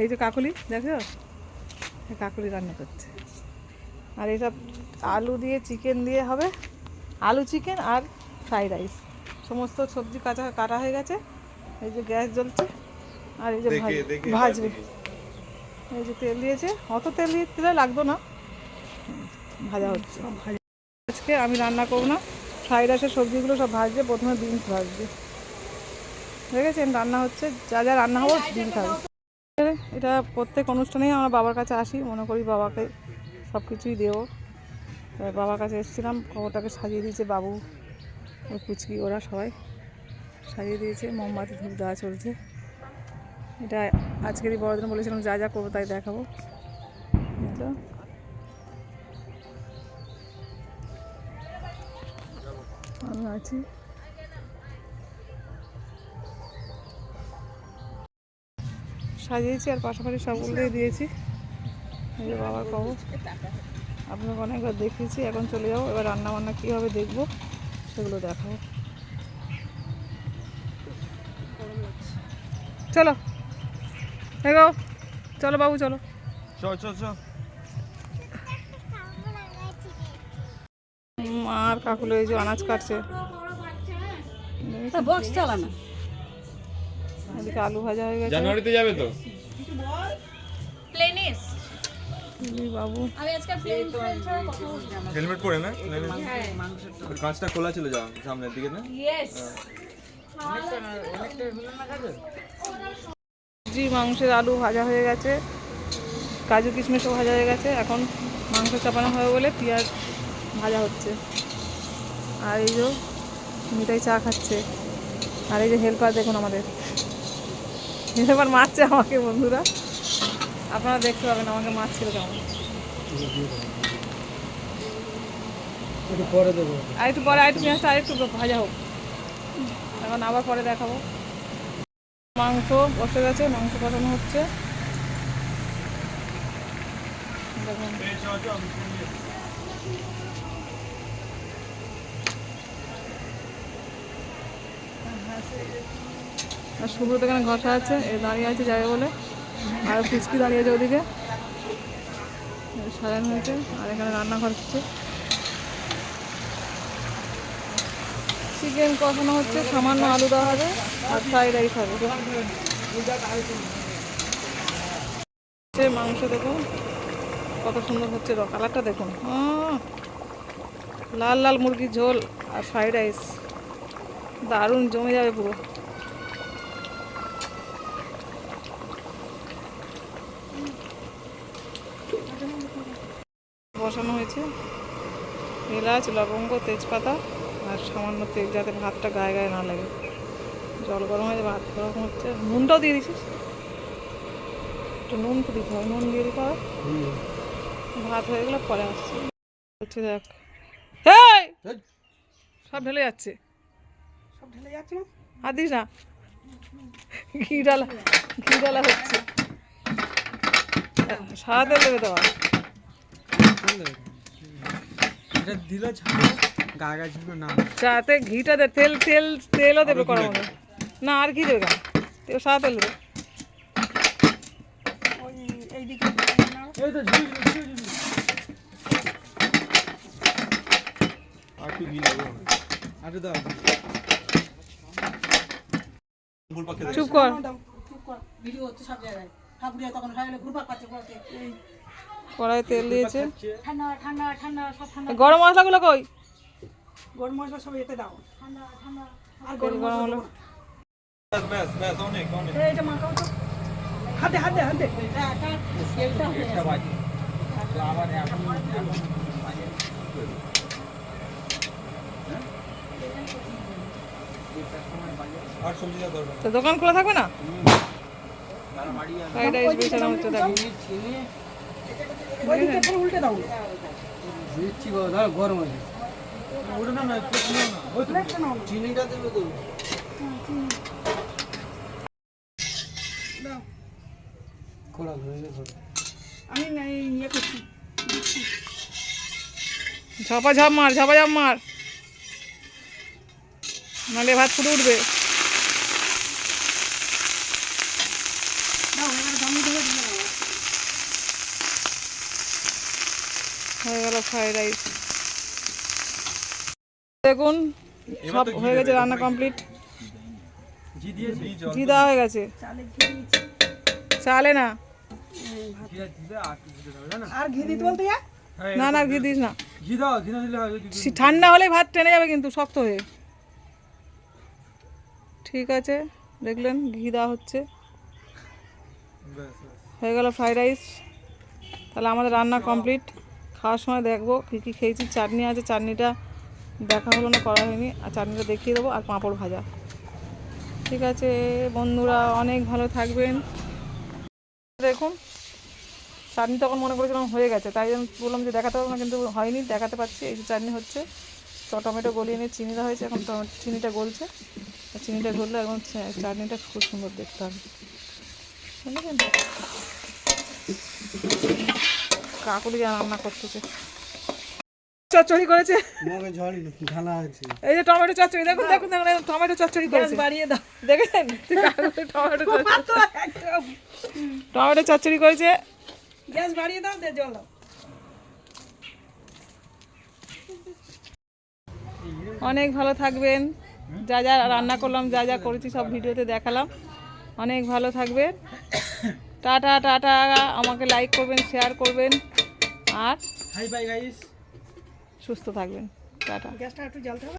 এই যে কাকুলি দেখো, কাকুলি রান্না করছে। আর এইসব আলু দিয়ে চিকেন দিয়ে হবে, আলু চিকেন আর ফ্রাইড রাইস। সমস্ত সবজি কাটা হয়ে গেছে। এই যে গ্যাস জ্বলছে, আর এই যে ভাজবে। এই যে তেল দিয়েছে, অত তেল দিলে লাগতো না, ভাজা হচ্ছে। আজকে আমি রান্না করবো না, ফ্রাইড রাইসের সবজিগুলো সব ভাজবে। প্রথমে বিনস ভাজবে, দেখেছেন রান্না হচ্ছে। যা যা রান্না হবো দিন খাবে। এটা প্রত্যেক অনুষ্ঠানেই আমার বাবার কাছে আসি, মনে করি বাবাকে সব কিছুই দেবো। বাবার কাছে এসেছিলাম, খবরটাকে সাজিয়ে দিয়েছে বাবু, ওই কুচকি ওরা সবাই সাজিয়ে দিয়েছে। মোমবাতি ধূপ দেওয়া চলছে। এটা আজকেরই বড়দিন বলেছিলাম, যা যা করবো তাই দেখাবো। তো আমি আছি, সাজিয়েছি আর পাশাপাশি সবগুলোই দিয়েছি। এই যে বাবার খবর আপনাকে অনেকবার দেখিয়েছি, এখন চলে যাবো। এবার রান্না বান্না কীভাবে দেখবো সেগুলো দেখাবো। চলো দেখো, চলো বাবু চলো। আর কাকুলো এই যে আনাজ কাটছে, এদিকে আলু ভাজা হয়ে গেছে। জানুয়ারিতে যাবে তো প্লেনিস বাবু আমি আজকে প্লেন ছাড়া কথা বলছি না। হেলমেট পরে না, কাঁচটা খোলা ছিল যা সামনের দিকে না। ইয়েস জি, মাংসের আলু ভাজা হয়ে গেছে, কাজু কিশমিশও ভাজা হয়ে গেছে। এখন মাংস চাপানো হবে বলে পেঁয়াজ ভাজা হচ্ছে। আর এই যে মিঠাই চা খাচ্ছে। আর এই যে হেল্পার দেখুন, আমাদের হেল্পার মারছে আমাকে। বন্ধুরা আপনারা দেখতে পাবেন আমাকে মারছিল কেমন। আর একটু পরে পেঁয়াজটা আর একটু ভাজা হোক, এখন আবার পরে দেখাবো। মাংস বসে গেছে, মাংস কষানো হচ্ছে। দেখুন আর সুব্রত এখানে ঘষা আছে, এ দাঁড়িয়ে আছে যাবে বলে। আর ফুচকি দাঁড়িয়ে আছে ওদিকে, সাজানো হয়েছে। আর এখানে রান্নাঘর হচ্ছে, চিকেন কষানো হচ্ছে, সামান্য আলু দেওয়া হবে আর ফ্রাইড রাইস হবে। মাংস দেখুন কত সুন্দর হচ্ছে, কালারটা দেখুন। লাল লাল মুরগির ঝোল আর ফ্রাইড রাইস দারুণ জমে যাবে পুরো। বসানো হয়েছে, এলাচ লবঙ্গ তেজপাতা আর সামান্য তেল, যাতে ভাতটা গায়ে গায়ে না লাগে। জল গরম হয়ে ভাত গরম হচ্ছে। নুনটাও দিয়ে দিছিস, একটু নুন তো দিতে হবে, নুন দিয়ে দিতে হবে। ভাত হয়ে গেলে পরে আসছে। হচ্ছে দেখ, সব ঢেলে যাচ্ছে, সব ঢেলে যাচ্ছে। আর দিস না, ঘি ডালা হচ্ছে। সাদা তেল দেবে তো, যাতে ঘিটা দে, তেলও দেবে করার মতো না। আর ঘি দেবে কেন, সাদা তেল দেবে। চুপ কর, কড়াই তেল দিয়েছে। গরম মশলাগুলো কই? গরম মশলা সব এতে দাও। আর গরম গরম হলো, এটা মাখাও তো, হাতে হাতে হাতে। তো দোকান খোলা থাকবে না? ফ্রাইড রাইস বেচানো হচ্ছে, দেখুন উল্টে দাও। গরম আছে, চিনিটা দেবে তো। আমি ইয়ে করছি, ঝাপা ঝাপ মার, নাহলে ভাত ফুটে উঠবে। হয়ে গেল ফ্রাইড রাইস। দেখুন সব হয়ে গেছে, রান্না কমপ্লিট। ঘি দিয়েছি ঘি দেওয়া হয়ে গেছে, চালে না, আর ঘি দিতে বলতে যা। না না ঘি দিস না, ঘি দাও, ঘি না দিলে হয় ঠান্ডা হলেই ভাত টেনে যাবে কিন্তু শক্ত হয়ে। ঠিক আছে, দেখলেন ঘি দেওয়া হচ্ছে, হয়ে গেল ফ্রাইড রাইস। তাহলে আমাদের রান্না কমপ্লিট। খাওয়ার সময় দেখবো কী কী খেয়েছি। চাটনি আছে, চাটনিটা দেখা হলো না, করা হয়নি, আর চাটনিটা দেখিয়ে দেবো, আর পাঁপড় ভাজা। ঠিক আছে বন্ধুরা, অনেক ভালো থাকবেন। দেখুন চাটনি তখন মনে করেছিলাম হয়ে গেছে, তাই জন্য বললাম যে দেখাতে পারবো না, কিন্তু হয়নি, দেখাতে পাচ্ছি। এই যে চাটনি হচ্ছে, টমেটো গলিয়ে নিয়ে চিনি দেওয়া হয়েছে, এখন চিনিটা গলছে, চিনিটা গললে এখন চাটনিটা খুব সুন্দর দেখতে হবে, বুঝলেন? কাকুলি রান্না করতেছে, চচ্চড়ি করেছে, এই যে টমেটো চচ্চড়ি, দেখুন দেখুন দেখুন, টমেটো চচ্চড়ি করেছে, বাড়িয়ে দাও। দেখেছেন টমেটো চচ্চড়ি করেছে। গ্যাস বাড়িয়ে দাও, দে জল দাও। অনেক ভালো থাকবেন। যা যা রান্না করলাম, যা যা করেছি সব ভিডিওতে দেখালাম। অনেক ভালো থাকবেন। Tata tata. আমাকে লাইক করবেন, শেয়ার করবেন, আর হাই বাই গাইস। সুস্থ থাকবেন। টাটা। গ্যাসটা একটু জ্বালতে হবে।